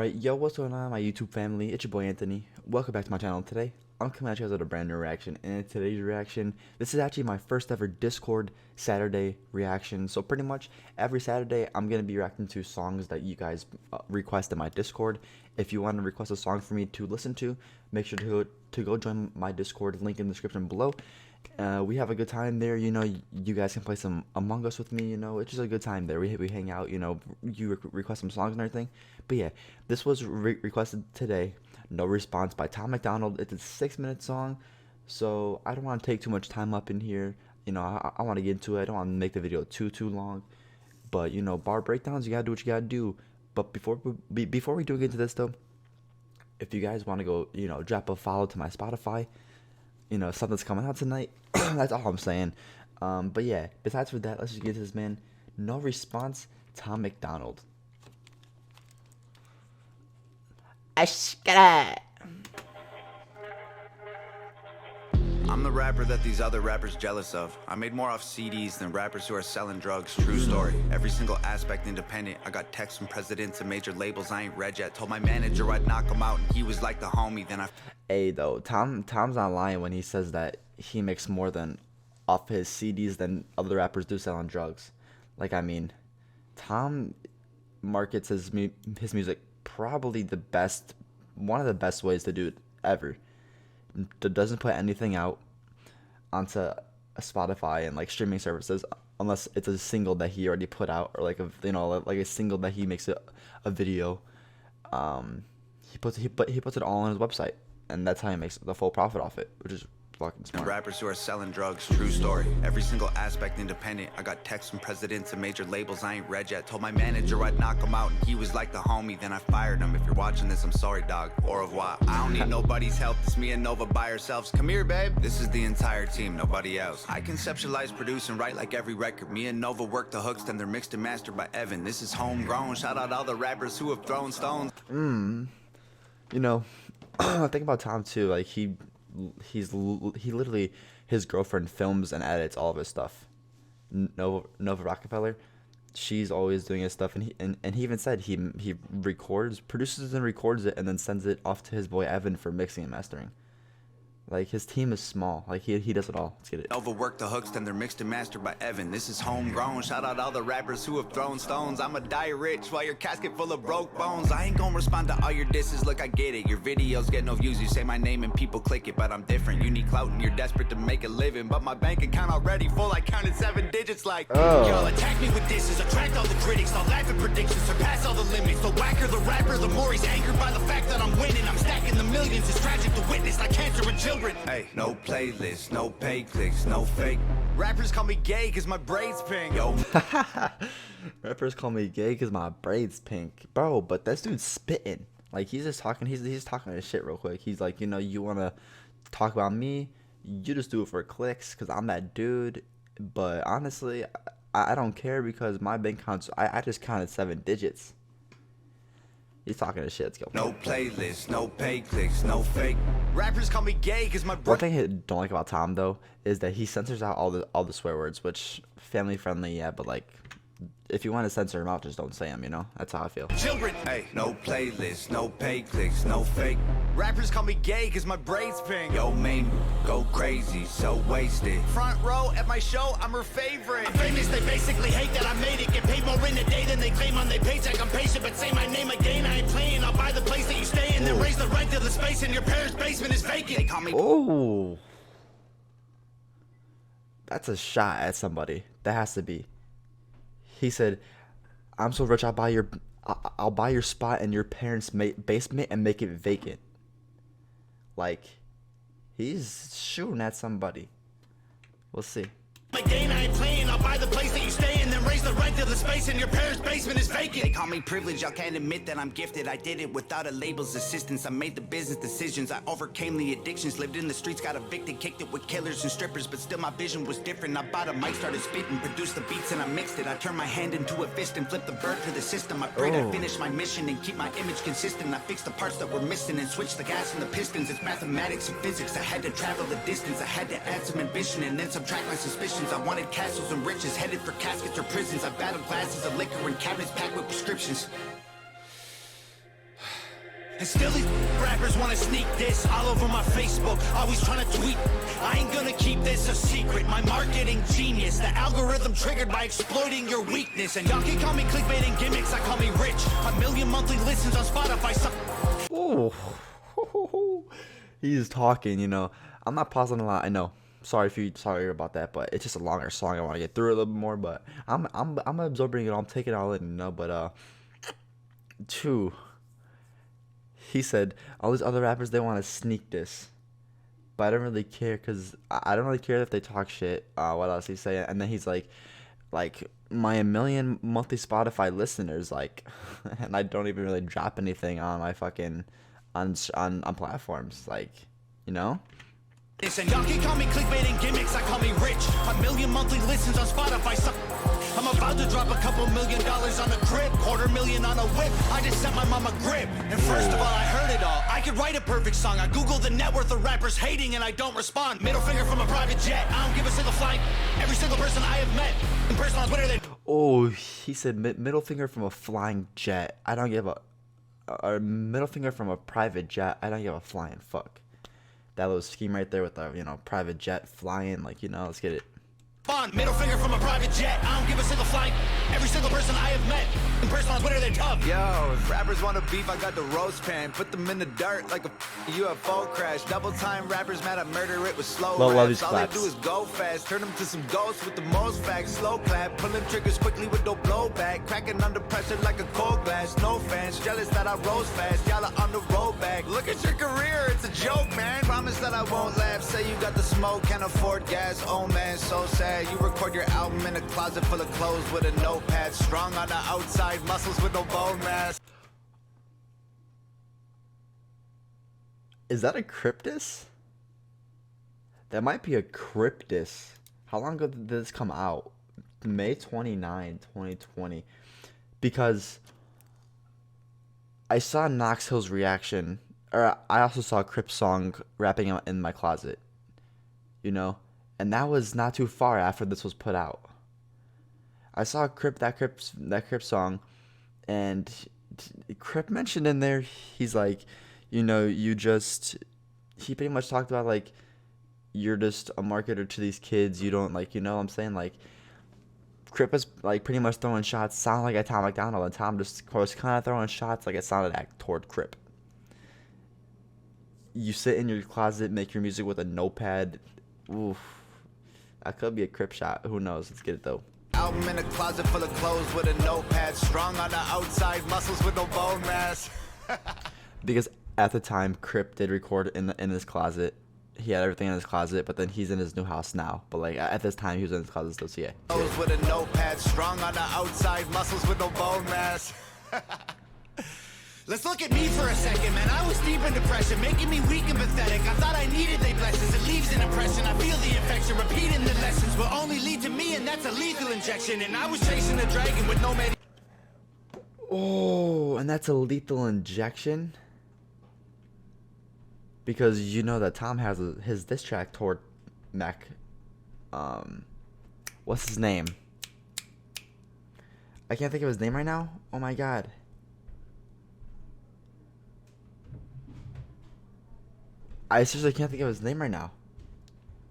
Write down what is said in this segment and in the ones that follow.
Alright, yo, what's going on, my YouTube family? It's your boy Anthony. Welcome back to my channel. Today, I'm coming at you guys with a brand new reaction. And in today's reaction, this is actually my first ever Discord Saturday reaction. So pretty much every Saturday, I'm going to be reacting to songs that you guys request in my Discord. If you want to request a song for me to listen to, make sure to go join my Discord, link in the description below. We have a good time there, you know. You guys can play some Among Us with me, you know. It's just a good time there. We hang out, you know. You request some songs and everything. But yeah, this was requested today. No response by Tom Macdonald. It's a 6-minute song, so I don't want to take too much time up in here. You know, I want to get into it. I don't want to make the video too long. But you know, bar breakdowns, you gotta do what you gotta do. But before we do get into this though, if you guys want to go, you know, drop a follow to my Spotify. You know, something's coming out tonight. That's all I'm saying. But yeah, besides for that, let's just get to this, man. No response, Tom Macdonald. I'm the rapper that these other rappers jealous of. I made more off CDs than rappers who are selling drugs. True story. Every single aspect independent. I got texts from presidents and major labels I ain't read yet. Told my manager I'd knock him out and he was like the homie. Then I... Hey, though, Tom's not lying when he says that he makes more than off his CDs than other rappers do selling drugs. Like, I mean, Tom markets his music probably the best, one of the best ways to do it ever. Doesn't put anything out onto a Spotify and like streaming services unless it's a single that he already put out, or like a single that he makes a video. He puts it all on his website, and that's how he makes the full profit off it, which is fucking smart. Rappers who are selling drugs. True story. Every single aspect independent. I got texts from presidents and major labels I ain't read yet. Told my manager I'd knock him out and he was like the homie. Then I fired him. If you're watching this, I'm sorry, dog. Au revoir. I don't need nobody's help. It's me and Nova by ourselves. Come here, babe. This is the entire team, nobody else. I conceptualize, produce, and write like every record. Me and Nova work the hooks, then they're mixed and mastered by Evan. This is homegrown. Shout out all the rappers who have thrown stones. You know, I think about Tom too. Like he literally, his girlfriend films and edits all of his stuff. Nova Rockefeller, she's always doing his stuff, and he even said he produces and records it, and then sends it off to his boy Evan for mixing and mastering. Like, his team is small. Like, he does it all. Let's get it. Nova work the hooks, then they're mixed and mastered by Evan. This is homegrown. Shout out all the rappers who have thrown stones. I'ma die rich while your casket full of broke bones. I ain't gonna respond to all your disses. Look, I get it. Your videos get no views. You say my name and people click it, but I'm different. You need clout and you're desperate to make a living. But my bank account already full. I counted 7 digits like, Y'all attack me with disses. Attract all the critics. I'll laugh at predictions. Surpass all the limits. The whacker the rapper, the more he's angered by the fact that I'm winning. I'm stacking the millions. It's tragic to witness like cancer in children. Hey, no playlist, no pay clicks, no fake. Rappers call me gay cause my braids pink. Yo. Rappers call me gay cause my braids pink. Bro, but this dude's spitting. Like, he's just talking, he's talking his shit real quick. He's like, you know, you wanna talk about me, you just do it for clicks cause I'm that dude. But honestly, I don't care because my bank accounts, I just counted 7 digits. He's talking his shit. Let's go. No playlist, no pay clicks, no fake. Rappers call me gay cause my one thing I don't like about Tom though is that he censors out all the swear words, which family friendly, yeah, but like, if you want to censor them out, just don't say them, you know? That's how I feel. Children, hey, no playlist, no pay clicks, no fake. Rappers call me gay cause my braids pink. Yo, man, go crazy, so wasted. Front row at my show, I'm her favorite. I'm famous, they basically hate that I made it. Get paid more in a day than they claim on their paycheck. I'm patient, but say my name again, I ain't playing. I'll buy the place that you stay in, then raise the rent to the space in your parents' basement is vacant. They call me. Oh, that's a shot at somebody. That has to be. He said, "I'm so rich, I'll buy your spot in your parents' basement and make it vacant." Like, he's shooting at somebody. We'll see. Again, I ain't playing. I'll buy the place that you stay in, then raise the rent to the space in your parents' basement is vacant. They call me privileged. Y'all can't admit that I'm gifted. I did it without a label's assistance. I made the business decisions. I overcame the addictions. Lived in the streets, got evicted, kicked it with killers and strippers. But still, my vision was different. I bought a mic, started spitting, produced the beats, and I mixed it. I turned my hand into a fist and flipped the bird to the system. I prayed I'd finish my mission and keep my image consistent. I fixed the parts that were missing and switched the gas and the pistons. It's mathematics and physics. I had to travel the distance. I had to add some ambition and then subtract my suspicions. I wanted castles and riches, headed for caskets or prisons. I battled glasses of liquor and cabinets packed with prescriptions. And still these rappers wanna sneak this all over my Facebook, always trying to tweet. I ain't gonna keep this a secret, my marketing genius. The algorithm triggered by exploiting your weakness. And y'all can call me clickbait and gimmicks, I call me rich. 1 million monthly listens on Spotify. Oh, he's talking, you know. I'm not pausing a lot, I know. Sorry about that, but it's just a longer song. I want to get through it a little bit more, but I'm absorbing it all. I'm taking it all in, you know. But two, he said all these other rappers, they want to sneak this, but I don't really care because I don't really care if they talk shit. What else he say? And then he's like my 1 million monthly Spotify listeners, like, and I don't even really drop anything on my fucking on platforms, like, you know. And y'all can call me clickbait and gimmicks, I call me rich. 1 million monthly listens on Spotify. I'm about to drop a couple $1 million on a Crypt, $250,000 on a whip. I just sent my mom a grip. And first of all, I heard it all. I could write a perfect song. I Googled the net worth of rappers hating and I don't respond. Middle finger from a private jet. I don't give a single flight. Every single person I have met in person on Twitter, they... Oh, he said middle finger from a flying jet. I don't give a middle finger from a private jet. I don't give a flying fuck. That little scheme right there with the, you know, private jet flying, like, you know, let's get it. Middle finger from a private jet. I don't give a single flight. Every single person I have met in person on Twitter, they're tough. Yo, if rappers want to beef, I got the roast pan. Put them in the dirt like a UFO crash. Double time rappers mad at murder it with slow raps. All they do is go fast. Turn them to some ghosts with the most facts. Slow clap. Pulling triggers quickly with no blowback. Cracking under pressure like a cold glass. No fans. Jealous that I rose fast. Y'all are on the road back. Look at your career. It's a joke, man. Promise that I won't laugh. Say you got the smoke. Can't afford gas. Oh, man, so sad. You record your album in a closet full of clothes with a notepad. Strong on the outside, muscles with no bone mass. Is that a Cryptus? That might be a Cryptus. How long ago did this come out? May 29, 2020. Because I saw Knox Hill's reaction, or I also saw a Crypt song rapping out in my closet. You know? And that was not too far after this was put out. I saw that Crypt song, and Crypt mentioned in there, he's like, you know, he pretty much talked about, like, you're just a marketer to these kids. You don't, like, you know what I'm saying? Like, Crypt was, like, pretty much throwing shots, sounded like a Tom Macdonald, and Tom just was kind of throwing shots like it sounded like toward Crypt. You sit in your closet, make your music with a notepad. Oof. That could be a Crypt shot. Who knows? Let's get it, though. Album in a closet full of clothes with a notepad. Strong on the outside, muscles with no bone mass. Because at the time, Crypt did record in his closet. He had everything in his closet, but then he's in his new house now. But, like, at this time, he was in his closet still, so yeah. Clothes with a notepad. Strong on the outside, muscles with no bone mass. Let's look at me for a second, man. I was deep in depression, making me weak and pathetic. I thought I needed they blessings. It leaves an impression. I feel the infection. Repeating the lessons will only lead to me, and that's a lethal injection. And I was chasing a dragon with no med. Oh, and that's a lethal injection? Because you know that Tom has his diss track toward Mac. What's his name? I can't think of his name right now. Oh my god. I seriously can't think of his name right now.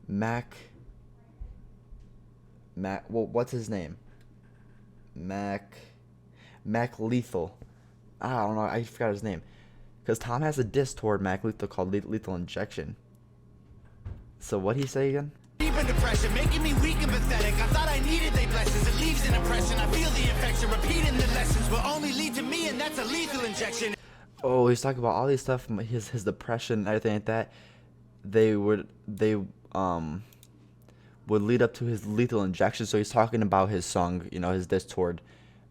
Mac. Well, what's his name? Mac Lethal. I don't know. I forgot his name. Because Tom has a diss toward Mac Lethal called Lethal Injection. So what'd he say again? Deep in depression, making me weak and pathetic. I thought I needed they blessings. It leaves an impression. I feel the infection. Repeating the lessons will only lead to me, and that's a lethal injection. Oh, he's talking about all these stuff, his depression and everything like that. They would lead up to his lethal injection. So he's talking about his song, you know, his diss toward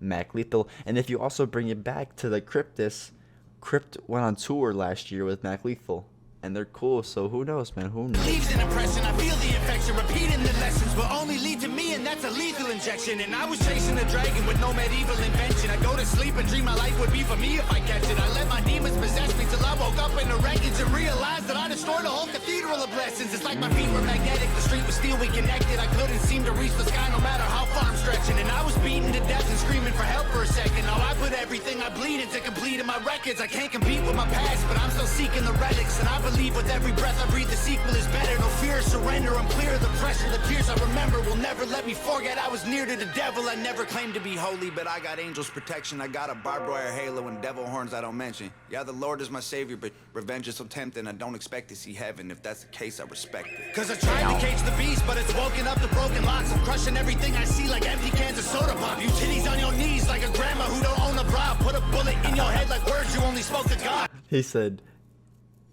Mac Lethal. And if you also bring it back to the Crypt diss, Crypt went on tour last year with Mac Lethal, and they're cool. So who knows, man? Who knows? Leaves an impression. I feel the infection. Repeating the lessons will only lead to me, and that's a lethal injection. And I was chasing a dragon with no medieval invention. I go to sleep and dream my life would be for me if I catch it. I let my demons possess me till I woke up in the wreckage and realized that I destroyed a whole cathedral of blessings. It's like my feet were magnetic, the street was steel, we connected. I couldn't seem to reach the sky no matter how far I'm stretching. And I was beaten to death and screaming for help for a second. Now I put everything I bleed into complete in my records. I can't compete with my past, but I'm still seeking the relics. And I believe with every breath I breathe, the sequel is better. No fear, surrender, I'm clear of the pressure. The tears I remember will never let me forget I was near to the devil. I never claimed to be holy, but I got angels' protection. I got a barbed wire halo and devil horns I don't mention. Yeah, the Lord is my savior, but revenge is so tempting. I don't expect to see heaven. If that's the case, I respect it. Cause I tried to cage the beast, but it's woken up the broken locks. I'm crushing everything I see like empty cans of soda pop. You titties on your knees like a grandma who don't own a bra. Put a bullet in your head like words you only spoke to God. He said,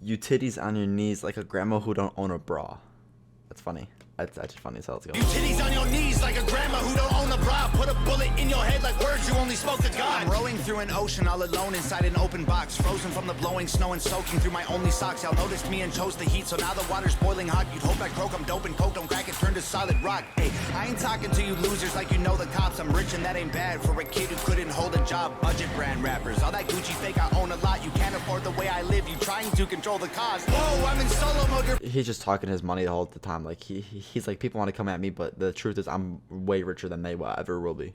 you titties on your knees like a grandma who don't own a bra. That's funny. That's actually funny as hell. Let's go. You titties on your knees like a grandma who don't own a bra. Put a bullet in your head like words you only spoke to God. I'm rowing through an ocean all alone inside an open box. Frozen from the blowing snow and soaking through my only socks. Y'all noticed me and chose the heat, so now the water's boiling hot. You'd hope I croak, I'm dope and coke, don't crack it, turn to solid rock. Hey, I ain't talking to you losers like you know the cops. I'm rich and that ain't bad for a kid who couldn't hold a job. Budget brand rappers, all that Gucci fake, I own a lot. You can't afford the way I live, you trying to control the cost. Whoa, I'm in solo mode. He's just talking his money the whole time. Like he's like, people want to come at me, but the truth is I'm way richer than they ever will be.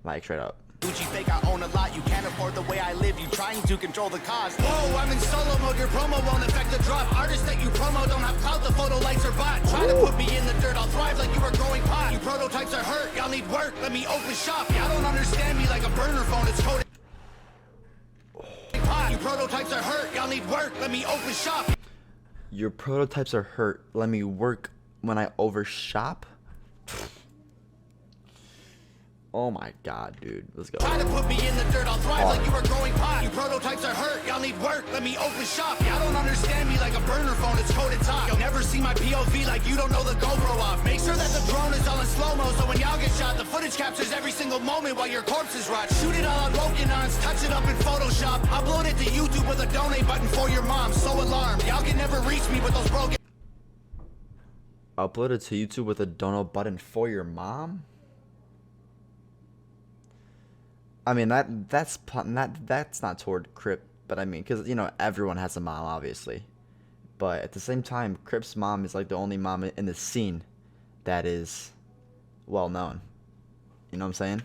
Like straight up. Gucci fake, I own a lot. You can't afford the way I live. You trying to control the cost. Whoa, I'm in solo mode. Your promo won't affect the drop. Artists that you promo don't have clout. The photo likes are bot. Try to put me in the dirt. I'll thrive like you were growing pot. You prototypes are hurt. Y'all need work. Let me open shop. Y'all don't understand me like a burner phone. It's coded. You prototypes are hurt. Y'all need work. Let me open shop. Your prototypes are hurt. Let me work when I overshop. Oh my god, dude. Let's go. Try to put me in the dirt, I'll thrive like you were growing pot. You prototypes are hurt, y'all need work, let me open shop. Y'all don't understand me like a burner phone, it's coded top. You'll never see my POV like you don't know the GoPro off. Make sure that the drone is all in slow-mo, so when y'all get shot, the footage captures every single moment while your corpses rot. Shoot it all on Wokenons, touch it up in Photoshop. Upload it to YouTube with a donate button for your mom. So alarmed, y'all can never reach me with those broken. Upload it to YouTube with a donate button for your mom? I mean that's not toward Crypt, but I mean, because you know everyone has a mom obviously, but at the same time Crypt's mom is like the only mom in the scene that is well known. You know what I'm saying?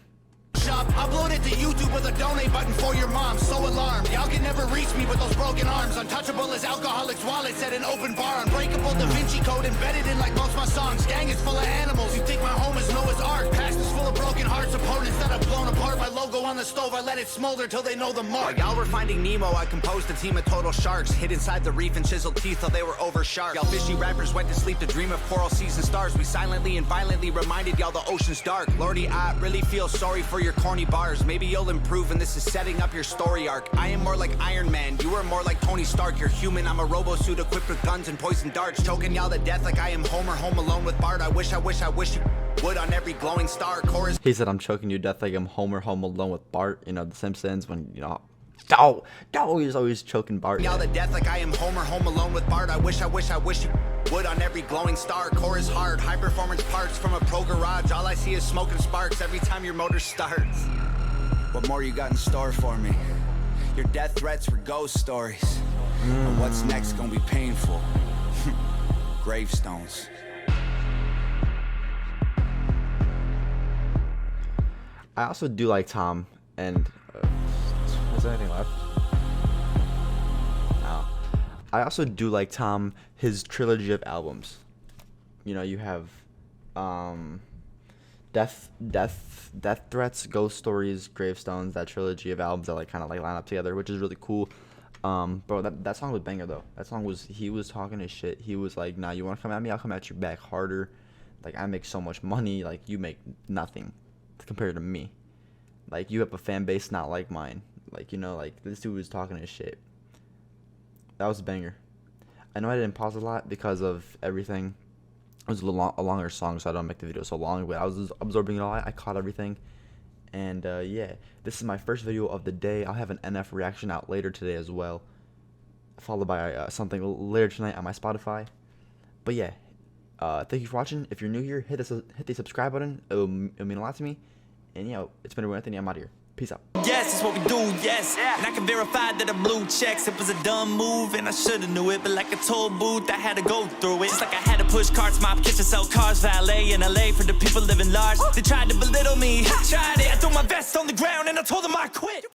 Shop, upload it to YouTube with a donate button for your mom. So alarmed, y'all can never reach me with those broken arms. Untouchable as alcoholics' wallets at an open bar. Unbreakable Da Vinci Code embedded in like most my songs. Gang is full of animals. You think my home is Noah's Ark? Past is full of broken hearts. Opponents that have blown apart. My logo on the stove, I let it smolder till they know the mark. While y'all were finding Nemo, I composed a team of total sharks. Hid inside the reef and chiseled teeth till they were over sharp. Y'all fishy rappers went to sleep to dream of coral seas and stars. We silently and violently reminded y'all the ocean's dark. Lordy, I really feel sorry for your corny bars. Maybe you'll improve and this is setting up your story arc. I am more like Iron Man, you are more like Tony Stark. You're human, I'm a robo-suit equipped with guns and poison darts. Choking y'all to death like I am Homer home alone with Bart. I wish you would on every glowing star. Chorus. He said I'm choking you to death like I'm Homer home alone with Bart. You know, The Simpsons when, you know, he's always choking Bart. Y'all to death like I am Homer home alone with Bart. I wish you would on every glowing star. Chorus hard, high performance parts from a pro garage. All I see is smoke and sparks every time your motor starts. What more you got in store for me? Your death threats were ghost stories. But what's next gonna be painful? Gravestones. I also do like Tom and is there anything left? No. I also do like Tom, his trilogy of albums. You know, you have Death Threats, Ghost Stories, Gravestones, that trilogy of albums that like kind of like line up together, which is really cool. Bro, that song was banger though. That song was, he was talking his shit. He was like, nah, you want to come at me? I'll come at you back harder. Like, I make so much money, like you make nothing compared to me. Like, you have a fan base not like mine. Like, you know, like this dude was talking his shit. That was a banger. I know I didn't pause a lot because of everything. It was a longer song, so I don't make the video so long, but I was absorbing it all. I caught everything. And yeah, this is my first video of the day. I'll have an NF reaction out later today as well, followed by something later tonight on my Spotify. But yeah, thank you for watching. If you're new here, hit the subscribe button. It'll mean a lot to me. And yeah, it's been Anthony. I'm out of here. Peace out. Yes, it's what we do, yes. And I can verify that I'm blue checks. It was a dumb move and I should've knew it. But like a toll booth, I had to go through it. Just like I had to push carts, mop kitchens, sell cars, valet in LA for the people living large. They tried to belittle me, I tried it. I threw my vest on the ground and I told them I quit.